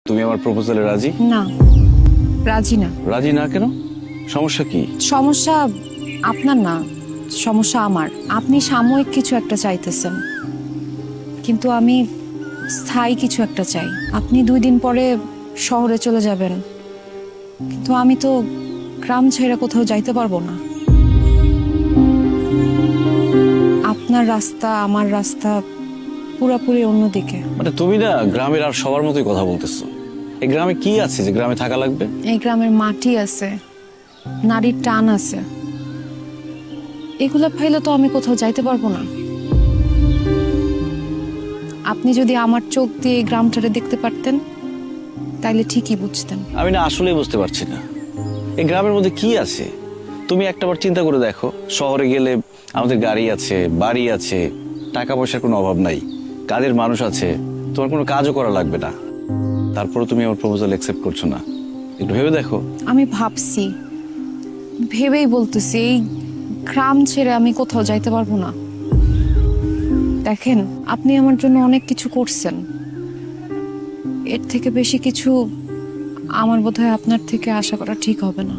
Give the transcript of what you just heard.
তুমি আমার প্রপোজালে রাজি? না, রাজি না। রাজি না কেন? সমস্যা কি? সমস্যা আপনার না, সমস্যা আমার। আপনি সাময়িক কিছু একটা চাইতেছেন, কিন্তু আমি স্থায়ী কিছু একটা চাই। আপনি 2 দিন পরে শহরে চলে যাবেন, কিন্তু আমি তো গ্রাম ছেড়ে কোথাও যাইতে পারবো না। আপনার রাস্তা আমার রাস্তা পুরোপুরি অন্যদিকে। মানে তুমি না গ্রামের আর সবার মতোই কথা বলতেছো। এই গ্রামে কি আছে যে গ্রামে থাকা লাগবে? এই গ্রামের মাটি আছে, নারীর টান আছে, এগুলো ফাইলে তো আমি কোথাও যাইতে পারবো না। আপনি যদি আমার চোখ দিয়ে এই গ্রামটারে দেখতে পারতেন তাইলে ঠিকই বুঝতেন। আমি না আসলেই বুঝতে পারছি না এই গ্রামের মধ্যে কি আছে। তুমি একটাবার চিন্তা করে দেখো, শহরে গেলে আমাদের গাড়ি আছে, বাড়ি আছে, টাকা পয়সার কোনো অভাব নাই, কাজের মানুষ আছে, তোমার কোনো কাজও করা লাগবে না। তারপরে তুমি আমার প্রপোজাল অ্যাকসেপ্ট করছো না। একটু ভেবে দেখো। আমি ভাবছি, ভেবেই বলতেছি, এই গ্রাম ছেড়ে আমি কোথাও যাইতে পারবো না। দেখেন, আপনি আমার জন্য অনেক কিছু করছেন, এর থেকে বেশি কিছু আমার বোধহয় আপনার থেকে আশা করা ঠিক হবে না।